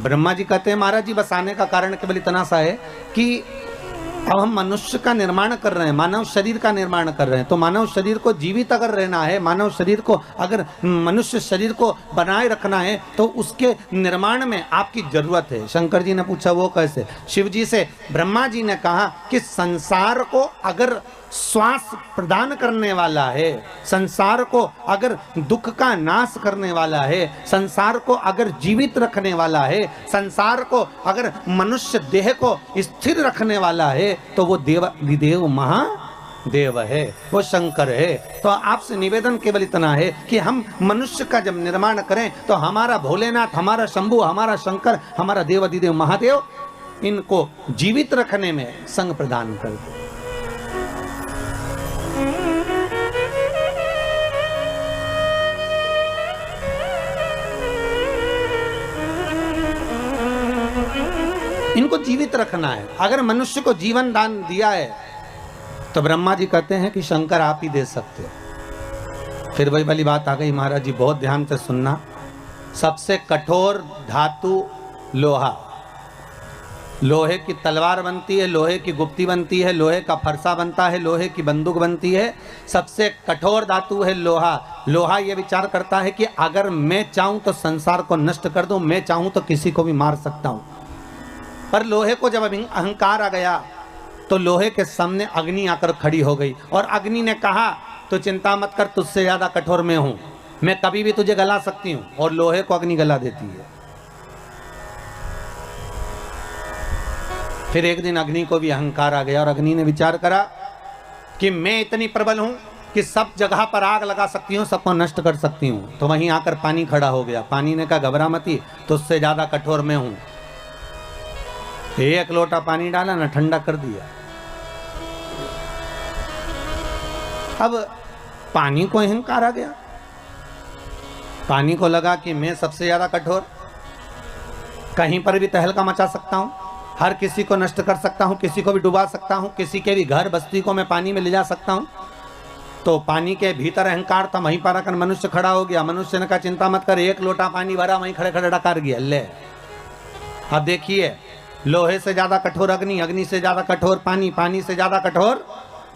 ब्रह्मा जी कहते हैं महाराज जी बस आने का कारण केवल इतना सा है कि अब हम मनुष्य का निर्माण कर रहे हैं, मानव शरीर का निर्माण कर रहे हैं, तो मानव शरीर को जीवित अगर रहना है, मानव शरीर को अगर मनुष्य शरीर को बनाए रखना है तो उसके निर्माण में आपकी जरूरत है। शंकर जी ने पूछा वो कैसे? शिव जी से ब्रह्मा जी ने कहा कि संसार को अगर श्वास प्रदान करने वाला है, संसार को अगर दुख का नाश करने वाला है, संसार को अगर जीवित रखने वाला है, संसार को अगर मनुष्य देह को स्थिर रखने वाला है, तो वो देव महादेव है, वो शंकर है। तो आपसे निवेदन केवल इतना है कि हम मनुष्य का जब निर्माण करें तो हमारा भोलेनाथ, हमारा शंभु, हमारा शंकर, हमारा देवाधिदेव महादेव इनको जीवित रखने में संग प्रदान कर दे। इनको जीवित रखना है। अगर मनुष्य को जीवन दान दिया है तो ब्रह्मा जी कहते हैं कि शंकर आप ही दे सकते हो। फिर वही वाली बात आ गई महाराज जी, बहुत ध्यान से सुनना। सबसे कठोर धातु लोहा, लोहे की तलवार बनती है, लोहे की गुप्ती बनती है, लोहे का फरसा बनता है, लोहे की बंदूक बनती है। सबसे कठोर धातु है लोहा। लोहा ये विचार करता है कि अगर मैं चाहूं तो संसार को नष्ट कर दूं, मैं चाहूं तो किसी को भी मार सकता हूं। पर लोहे को जब अहंकार आ गया तो लोहे के सामने अग्नि आकर खड़ी हो गई और अग्नि ने कहा तो चिंता मत कर, तुझसे ज्यादा कठोर मैं हूं, मैं कभी भी तुझे गला सकती हूं। और लोहे को अग्नि गला देती है। फिर एक दिन अग्नि को भी अहंकार आ गया और अग्नि ने विचार करा कि मैं इतनी प्रबल हूं कि सब जगह पर आग लगा सकती हूं, सबको नष्ट कर सकती हूं। तो वहीं आकर पानी खड़ा हो गया। पानी ने कहा घबरा मती, तुझसे ज्यादा कठोर मैं हूं। एक लोटा पानी डाला ना, ठंडा कर दिया। अब पानी को अहंकार आ गया। पानी को लगा कि मैं सबसे ज्यादा कठोर, कहीं पर भी तहलका मचा सकता हूं, हर किसी को नष्ट कर सकता हूं, किसी को भी डुबा सकता हूं, किसी के भी घर बस्ती को मैं पानी में ले जा सकता हूं। तो पानी के भीतर अहंकार था, वहीं पर आकर मनुष्य खड़ा हो गया। मनुष्य ने कहा चिंता मत कर, एक लोटा पानी भरा, वहीं खड़े खड़े डकार गया। ले अब देखिए, लोहे से ज्यादा कठोर अग्नि, अग्नि से ज्यादा कठोर पानी, पानी से ज्यादा कठोर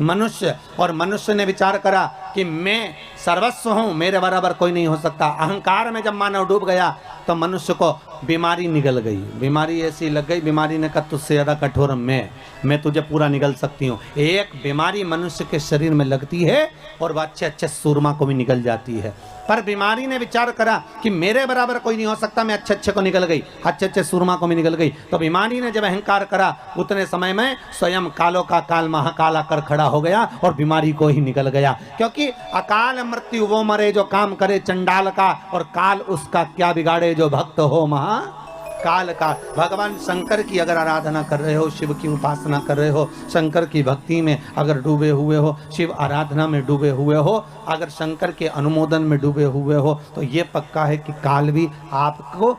मनुष्य। और मनुष्य ने विचार करा कि मैं सर्वस्व हूं, मेरे बराबर कोई नहीं हो सकता। अहंकार में जब मानव डूब गया तो मनुष्य को बीमारी निगल गई। बीमारी ऐसी लग गई, बीमारी ने कहा तुझसे ज्यादा कठोर मैं तुझे पूरा निगल सकती हूँ। एक बीमारी मनुष्य के शरीर में लगती है और वह अच्छे अच्छे सूरमा को भी निगल जाती है। पर बीमारी ने विचार करा कि मेरे बराबर कोई नहीं हो सकता, मैं अच्छे अच्छे को निकल गई, अच्छे अच्छे सूरमा को भी निकल गई। तो बीमारी ने जब अहंकार करा, उतने समय में स्वयं कालों का काल महाकाल आकर खड़ा हो गया और बीमारी को ही निकल गया। क्योंकि अकाल मृत्यु वो मरे जो काम करे चंडाल का, और काल उसका क्या बिगाड़े जो भक्त हो महाकाल का। भगवान शंकर की अगर आराधना कर रहे हो, शिव की उपासना कर रहे हो, शंकर की भक्ति में अगर डूबे हुए हो, शिव आराधना में डूबे हुए हो, अगर शंकर के अनुमोदन में डूबे हुए हो, तो ये पक्का है कि काल भी आपको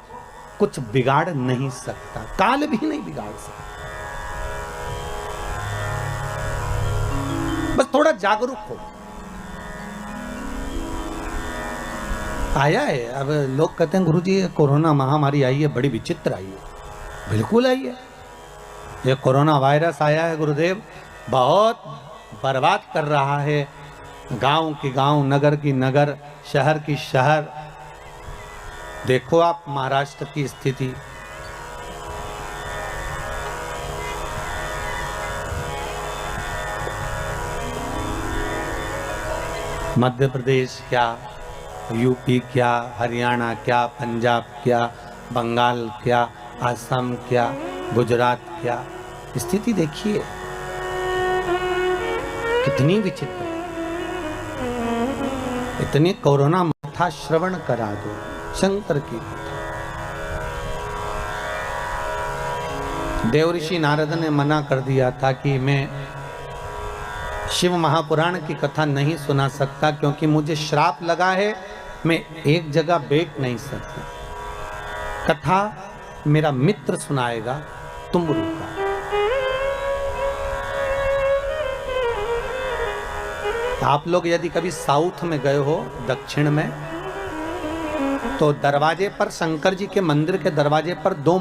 कुछ बिगाड़ नहीं सकता। काल भी नहीं बिगाड़ सकता। बस थोड़ा जागरूक हो। आया है, अब लोग कहते हैं गुरुजी कोरोना महामारी आई है, बड़ी विचित्र आई है। बिल्कुल आई है। ये कोरोना वायरस आया है गुरुदेव, बहुत बर्बाद कर रहा है। गांव की गांव, नगर की नगर, शहर की शहर। देखो आप महाराष्ट्र की स्थिति, मध्य प्रदेश क्या, यूपी क्या, हरियाणा क्या, पंजाब क्या, बंगाल क्या, असम क्या, गुजरात क्या, स्थिति देखिए कितनी विचित्र। इतनी कोरोना कथा श्रवण करा दो, शंकर की कथा। देवऋषि नारद ने मना कर दिया था कि मैं शिव महापुराण की कथा नहीं सुना सकता, क्योंकि मुझे श्राप लगा है, मैं एक जगह बैठ नहीं सकता। कथा मेरा मित्र सुनाएगा, तुम रुका। आप लोग यदि कभी साउथ में गए हो, दक्षिण में, तो दरवाजे पर, शंकर जी के मंदिर के दरवाजे पर दो